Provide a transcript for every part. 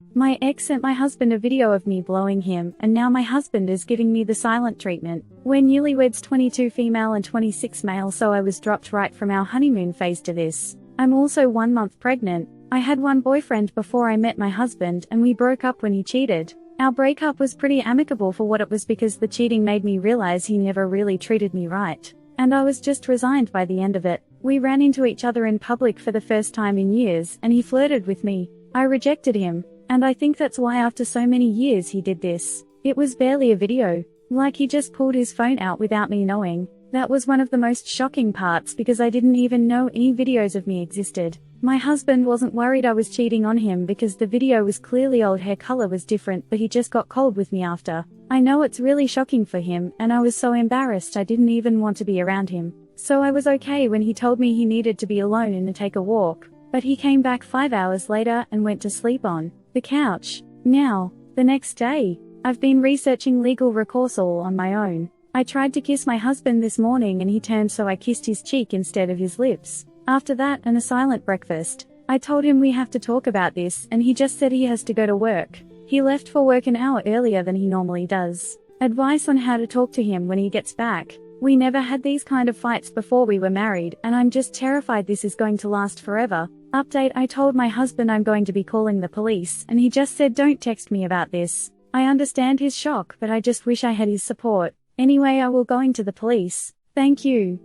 My ex sent my husband a video of me blowing him, and now my husband is giving me the silent treatment. We're newlyweds, 22 female and 26 male, so I was dropped right from our honeymoon phase to this. I'm also 1 month pregnant. I had one boyfriend before I met my husband, and we broke up when he cheated. Our breakup was pretty amicable for what it was, because the cheating made me realize he never really treated me right. And I was just resigned by the end of it. We ran into each other in public for the first time in years, and he flirted with me. I rejected him. And I think that's why after so many years he did this. It was barely a video. Like he just pulled his phone out without me knowing. That was one of the most shocking parts, because I didn't even know any videos of me existed. My husband wasn't worried I was cheating on him because the video was clearly old, hair color was different, but he just got cold with me after. I know it's really shocking for him, and I was so embarrassed I didn't even want to be around him. So I was okay when he told me he needed to be alone and to take a walk. But he came back 5 hours later and went to sleep on the couch. Now, the next day, I've been researching legal recourse all on my own. I tried to kiss my husband this morning and he turned, so I kissed his cheek instead of his lips. After that and a silent breakfast, I told him we have to talk about this, and he just said he has to go to work. He left for work an hour earlier than he normally does. Advice on how to talk to him when he gets back. We never had these kind of fights before we were married, and I'm just terrified this is going to last forever. Update: I told my husband I'm going to be calling the police, and he just said don't text me about this. I understand his shock, but I just wish I had his support. Anyway, I will going to the police. Thank you.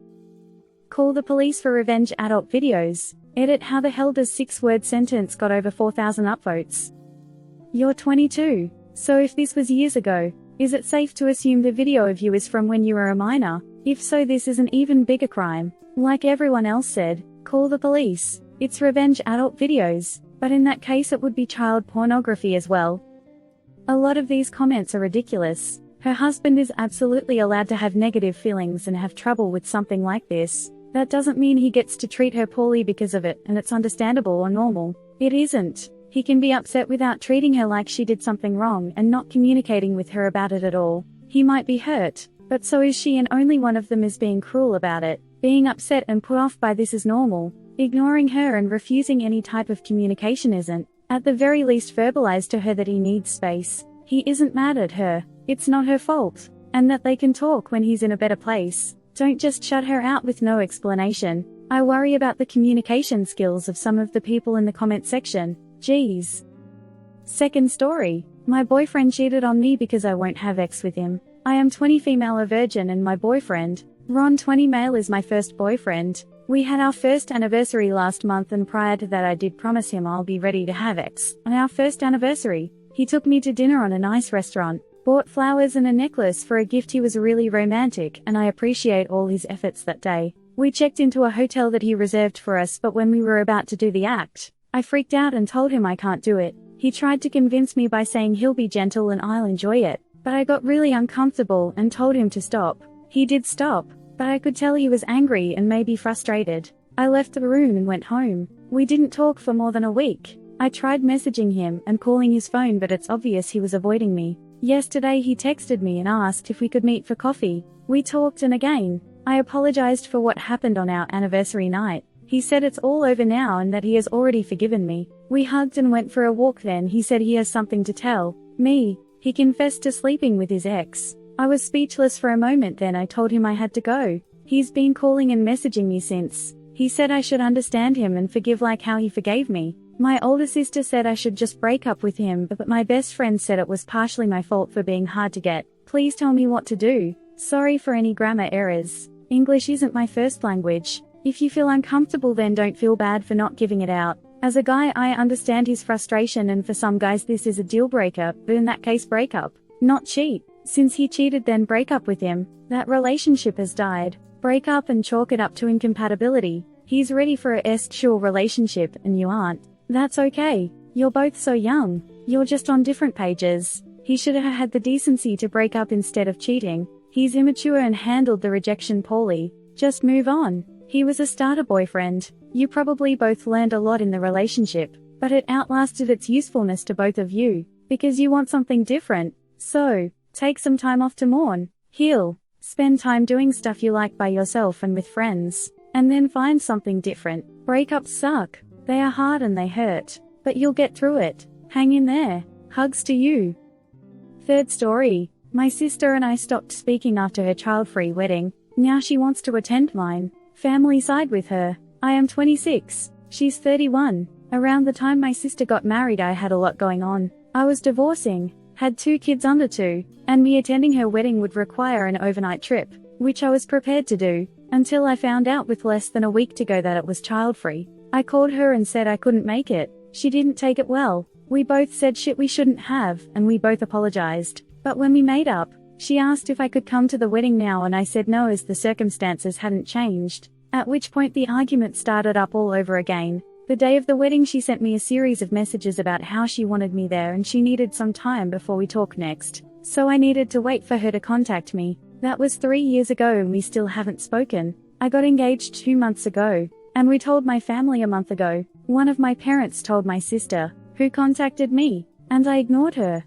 Call the police for revenge adult videos. Edit: how the hell does 6-word sentence got over 4,000 upvotes? You're 22. So if this was years ago, is it safe to assume the video of you is from when you were a minor? If so, this is an even bigger crime. Like everyone else said, call the police. It's revenge adult videos, but in that case it would be child pornography as well. A lot of these comments are ridiculous. Her husband is absolutely allowed to have negative feelings and have trouble with something like this. That doesn't mean he gets to treat her poorly because of it, and it's understandable or normal. It isn't. He can be upset without treating her like she did something wrong and not communicating with her about it at all. He might be hurt, but so is she, and only one of them is being cruel about it. Being upset and put off by this is normal. Ignoring her and refusing any type of communication isn't. At the very least, verbalize to her that he needs space. He isn't mad at her. It's not her fault. And that they can talk when he's in a better place. Don't just shut her out with no explanation. I worry about the communication skills of some of the people in the comment section. Geez. Second story. My boyfriend cheated on me because I won't have sex with him. I am 20 female, a virgin, and my boyfriend, Ron, 20 male, is my first boyfriend. We had our first anniversary last month, and prior to that I did promise him I'll be ready to have sex. On our first anniversary, he took me to dinner on a nice restaurant, bought flowers and a necklace for a gift. He was really romantic, and I appreciate all his efforts that day. We checked into a hotel that he reserved for us, but when we were about to do the act, I freaked out and told him I can't do it. He tried to convince me by saying he'll be gentle and I'll enjoy it, but I got really uncomfortable and told him to stop. He did stop, but I could tell he was angry and maybe frustrated. I left the room and went home. We didn't talk for more than a week. I tried messaging him and calling his phone, but it's obvious he was avoiding me. Yesterday he texted me and asked if we could meet for coffee. We talked, and again, I apologized for what happened on our anniversary night. He said it's all over now and that he has already forgiven me. We hugged and went for a walk. Then he said he has something to tell me. He confessed to sleeping with his ex. I was speechless for a moment, then I told him I had to go. He's been calling and messaging me since. He said I should understand him and forgive like how he forgave me. My older sister said I should just break up with him, but my best friend said it was partially my fault for being hard to get. Please tell me what to do. Sorry for any grammar errors. English isn't my first language. If you feel uncomfortable, then don't feel bad for not giving it out. As a guy, I understand his frustration, and for some guys this is a deal breaker, but in that case break up, not cheat. Since he cheated, then break up with him. That relationship has died. Break up and chalk it up to incompatibility. He's ready for a sexual relationship and you aren't. That's okay. You're both so young. You're just on different pages. He should have had the decency to break up instead of cheating. He's immature and handled the rejection poorly. Just move on. He was a starter boyfriend. You probably both learned a lot in the relationship, but it outlasted its usefulness to both of you, because you want something different. So, take some time off to mourn, heal, spend time doing stuff you like by yourself and with friends, and then find something different. Breakups suck. They are hard and they hurt, but you'll get through it. Hang in there. Hugs to you. Third story. My sister and I stopped speaking after her child-free wedding. Now she wants to attend mine. Family side with her. I am 26. She's 31. Around the time my sister got married, I had a lot going on. I was divorcing, had 2 kids under 2, and me attending her wedding would require an overnight trip, which I was prepared to do, until I found out with less than a week to go that it was child-free. I called her and said I couldn't make it. She didn't take it well. We both said shit we shouldn't have, and we both apologized. But when we made up, she asked if I could come to the wedding now, and I said no as the circumstances hadn't changed. At which point the argument started up all over again. The day of the wedding she sent me a series of messages about how she wanted me there and she needed some time before we talk next. So I needed to wait for her to contact me. That was 3 years ago and we still haven't spoken. I got engaged 2 months ago, and we told my family a month ago. One of my parents told my sister, who contacted me, and I ignored her.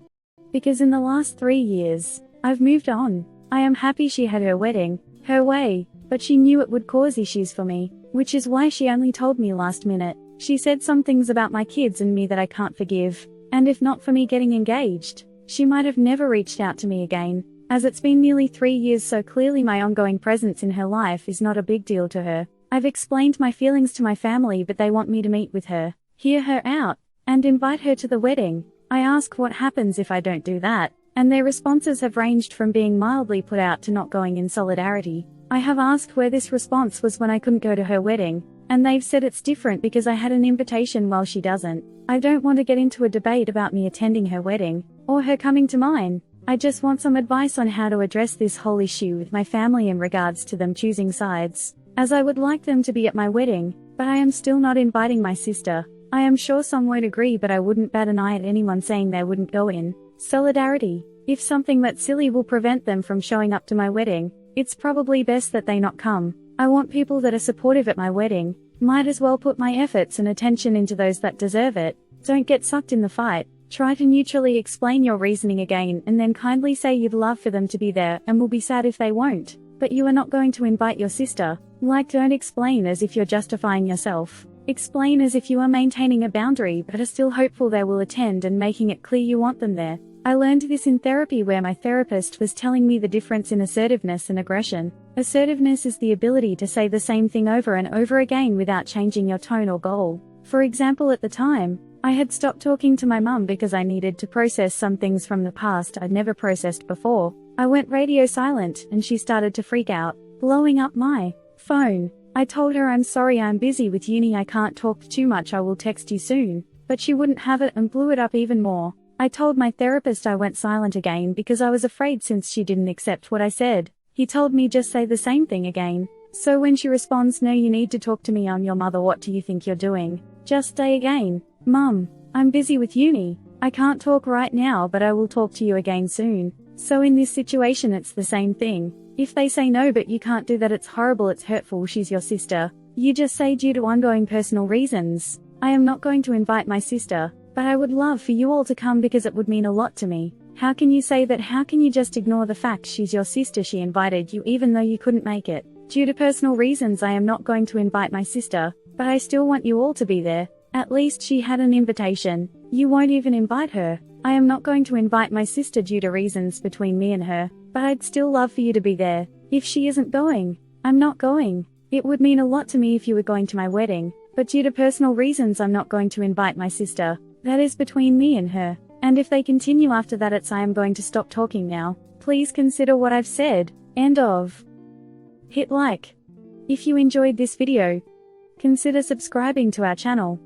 Because in the last 3 years, I've moved on. I am happy she had her wedding, her way, but she knew it would cause issues for me, which is why she only told me last minute. She said some things about my kids and me that I can't forgive, and if not for me getting engaged, she might have never reached out to me again. As it's been nearly 3 years, so clearly my ongoing presence in her life is not a big deal to her. I've explained my feelings to my family, but they want me to meet with her, hear her out, and invite her to the wedding. I ask what happens if I don't do that, and their responses have ranged from being mildly put out to not going in solidarity. I have asked where this response was when I couldn't go to her wedding, and they've said it's different because I had an invitation while she doesn't. I don't want to get into a debate about me attending her wedding, or her coming to mine. I just want some advice on how to address this whole issue with my family in regards to them choosing sides, as I would like them to be at my wedding, but I am still not inviting my sister. I am sure some won't agree, but I wouldn't bat an eye at anyone saying they wouldn't go in solidarity. If something that silly will prevent them from showing up to my wedding, it's probably best that they not come. I want people that are supportive at my wedding. Might as well put my efforts and attention into those that deserve it. Don't get sucked in the fight. Try to neutrally explain your reasoning again and then kindly say you'd love for them to be there and will be sad if they won't. But you are not going to invite your sister. Like, don't explain as if you're justifying yourself. Explain as if you are maintaining a boundary but are still hopeful they will attend and making it clear you want them there. I learned this in therapy, where my therapist was telling me the difference in assertiveness and aggression. Assertiveness is the ability to say the same thing over and over again without changing your tone or goal. For example, at the time, I had stopped talking to my mum because I needed to process some things from the past I'd never processed before. I went radio silent and she started to freak out, blowing up my phone. I told her I'm sorry, I'm busy with uni, I can't talk too much, I will text you soon. But she wouldn't have it and blew it up even more. I told my therapist I went silent again because I was afraid since she didn't accept what I said. He told me just say the same thing again. So when she responds, no, you need to talk to me, I'm your mother, what do you think you're doing? Just say again, Mum, I'm busy with uni. I can't talk right now, but I will talk to you again soon. So in this situation it's the same thing. If they say no but you can't do that, it's horrible, it's hurtful, she's your sister. You just say due to ongoing personal reasons, I am not going to invite my sister, but I would love for you all to come because it would mean a lot to me. How can you say that? How can you just ignore the fact she's your sister? She invited you even though you couldn't make it. Due to personal reasons I am not going to invite my sister, but I still want you all to be there. At least she had an invitation. You won't even invite her. I am not going to invite my sister due to reasons between me and her, but I'd still love for you to be there. If she isn't going, I'm not going. It would mean a lot to me if you were going to my wedding, but due to personal reasons I'm not going to invite my sister. That is between me and her. And if they continue after that, it's I am going to stop talking now. Please consider what I've said. End of. Hit like if you enjoyed this video. Consider subscribing to our channel.